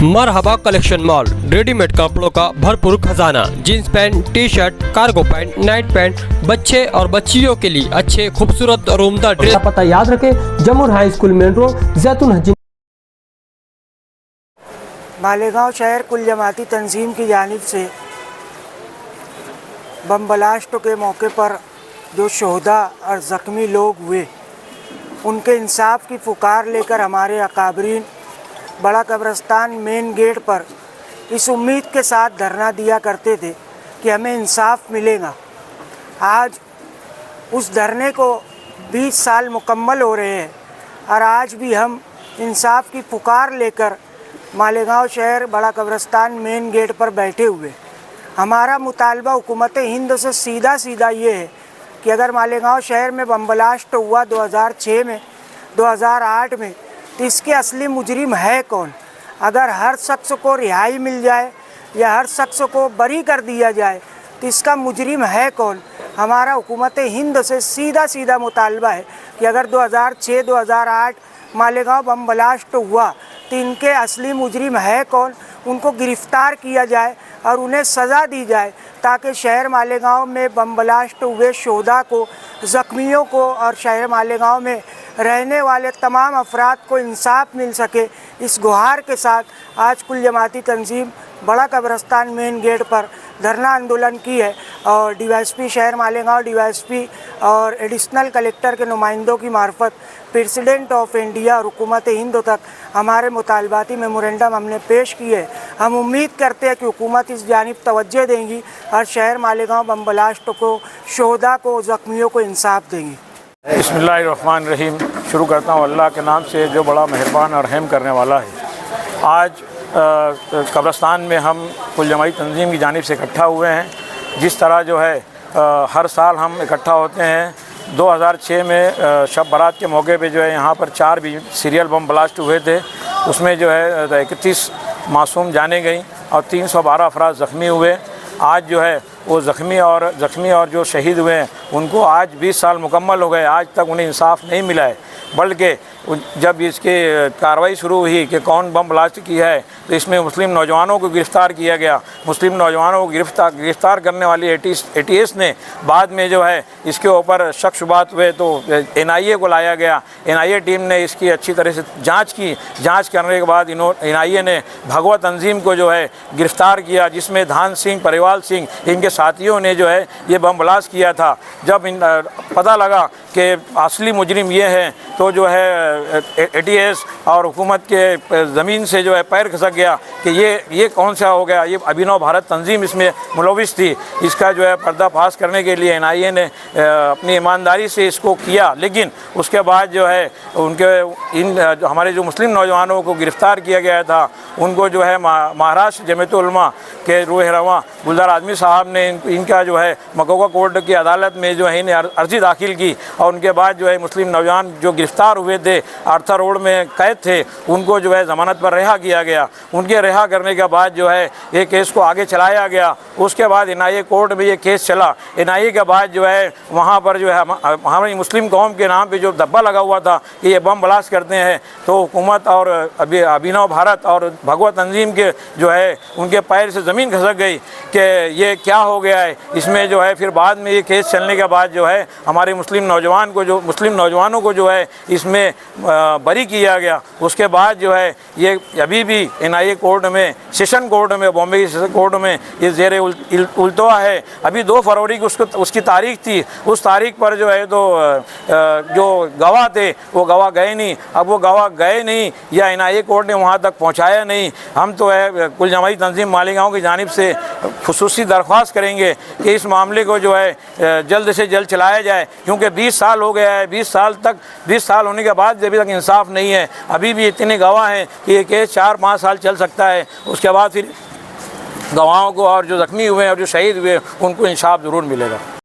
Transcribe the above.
मरहबा collection mall, readymade कपड़ों का भरपूर खजाना। Jeans pant, T shirt, cargo pant, night pant, बच्चे और बच्चियों के लिए अच्छे खूबसूरत और उम्दा ड्रेस। पता याद रखें, जमुर हाई स्कूल मेन रोड, जैतून हजी। मालेगांव शहर कुल जमाती तंजीम की जानिब से बम ब्लास्ट के मौके पर जो शोहदा और ज़ख्मी लोग हुए, उनके इंसाफ की पुकार लेकर हमारे अकाबरीन बड़ा कब्रिस्तान मेन गेट पर इस उम्मीद के साथ धरना दिया करते थे कि हमें इंसाफ मिलेगा। आज उस धरने को 20 साल मुकम्मल हो रहे हैं और आज भी हम इंसाफ की पुकार लेकर मालेगांव शहर बड़ा कब्रिस्तान मेन गेट पर बैठे हुए। हमारा मुतालबा हुकूमत हिंद से सीधा ये है कि अगर मालेगांव शहर में बम ब्लास्ट हुआ 2006 में, 2008 में, तो इसके असली मुजरिम है कौन? अगर हर शख्स को रिहाई मिल जाए या हर शख्स को बरी कर दिया जाए तो इसका मुजरिम है कौन? हमारा हुकूमत हिंद से सीधा मुतालबा है कि अगर 2006-2008 मालेगांव बम ब्लास्ट हुआ तो इनके असली मुजरिम है कौन, उनको गिरफ़्तार किया जाए और उन्हें सज़ा दी जाए ताकि शहर मालेगांव में बम ब्लास्ट हुए शोहदा को, ज़ख्मियों को और शहर मालेगांव में रहने वाले तमाम अफराद को इंसाफ मिल सके। इस गुहार के साथ आज कुल जमाती तंजीम बड़ा कब्रिस्तान मेन गेट पर धरना आंदोलन की है और डीवाईएसपी शहर मालेगांव, डीवाईएसपी और एडिशनल कलेक्टर के नुमाइंदों की मार्फत प्रेसिडेंट ऑफ इंडिया और हुकूमत हिंद तक हमारे मुतालबाती मेमोरेंडम हमने पेश किए। हम उम्मीद करते हैं कि हुकूमत इस जानिब तवज्जो देंगी और शहर मालेगांव बम ब्लास्ट को, शोहदा को, ज़ख्मियों को इंसाफ देंगी। बिस्मिल्लाहिर्रहमानिर्रहीम। शुरू करता हूँ अल्लाह के नाम से जो बड़ा मेहरबान और रहम करने वाला है। आज कब्रिस्तान में हम कुल जमाई तंजीम की जानिब से इकट्ठा हुए हैं। जिस तरह जो है हर साल हम इकट्ठा होते हैं। 2006 में शब बारात के मौके पे जो है यहाँ पर 4 भी सीरियल बम ब्लास्ट हुए थे। उसमें जो है 31 मासूम जाने गई और 312 अफराद ज़ख्मी हुए। आज जो है वो ज़ख्मी और जो शहीद हुए हैं उनको आज 20 साल मुकम्मल हो गए, आज तक उन्हें इंसाफ नहीं मिला है। बल्कि जब इसकी कार्रवाई शुरू हुई कि कौन बम ब्लास्ट किया है तो इसमें मुस्लिम नौजवानों को गिरफ़्तार किया गया। मुस्लिम नौजवानों को गिरफ़्तार करने वाली ATS ने बाद में जो है इसके ऊपर शक शुबात हुए तो NIA को लाया गया। NIA टीम ने इसकी अच्छी तरह से जांच की। जांच करने के बाद NIA ने भगवा तंजीम को जो है गिरफ़्तार किया, जिसमें धान सिंह, परिवाल सिंह, इनके साथियों ने जो है ये बम ब्लास्ट किया था। जब पता लगा कि असली मुजरिम ये हैं तो जो है ATS और हुकूमत के ज़मीन से जो है पैर खसक गया कि ये कौन सा हो गया। ये अभिनव भारत तंजीम इसमें मुलविस थी। इसका जो है पर्दाफाश करने के लिए NIA ने अपनी ईमानदारी से इसको किया, लेकिन उसके बाद जो है हमारे जो मुस्लिम नौजवानों को गिरफ़्तार किया गया था उनको जो है महाराष्ट्र जमीयत उलमा के रूह रवां गुलजार आज़मी साहब ने इनका जो है मकोका कोर्ट की अदालत में जो है इन्हें अर्ज़ी दाखिल की और उनके बाद जो है मुस्लिम नौजवान जो गिरफ़्तार हुए थे, आर्थर रोड में कैद थे, उनको जो है ज़मानत पर रिहा किया गया। उनके रिहा करने के बाद जो है ये केस को आगे चलाया गया। उसके बाद NIA कोर्ट में ये केस चला। NIA के बाद जो है वहाँ पर जो है हमारी मुस्लिम कौम के नाम पे जो धब्बा लगा हुआ था कि ये बम ब्लास्ट करते हैं, तो हुकूमत और अभिनव भारत और भगवा तंजीम के जो है उनके पैर से ज़मीन खसक गई कि ये क्या हो गया है। इसमें जो है फिर बाद में ये केस चलने के बाद जो है हमारे मुस्लिम नौजवानों को जो है इसमें बरी किया गया। उसके बाद जो है ये अभी भी NIA कोर्ट में, सेशन कोर्ट में, बॉम्बे की सेशन कोर्ट में ये ज़ेर उल्तवा है। अभी 2 फरवरी को उसकी तारीख थी। उस तारीख पर जो है तो जो गवाह थे वो गवाह गए नहीं। अब वो गवाह गए नहीं या NIA कोर्ट ने वहाँ तक पहुँचाया नहीं। हम तो है कुल जमाई तंजीम मालेगांव की जानिब से खुसूसी दरख्वास्त करेंगे कि इस मामले को जो है जल्द से जल्द चलाया जाए, क्योंकि 20 साल हो गया है। 20 साल होने के बाद अभी तक इंसाफ नहीं है। अभी भी इतने गवाह हैं कि ये केस 4-5 साल चल सकता है। उसके बाद फिर गवाहों को और जो ज़ख्मी हुए और जो शहीद हुए उनको इंसाफ ज़रूर मिलेगा।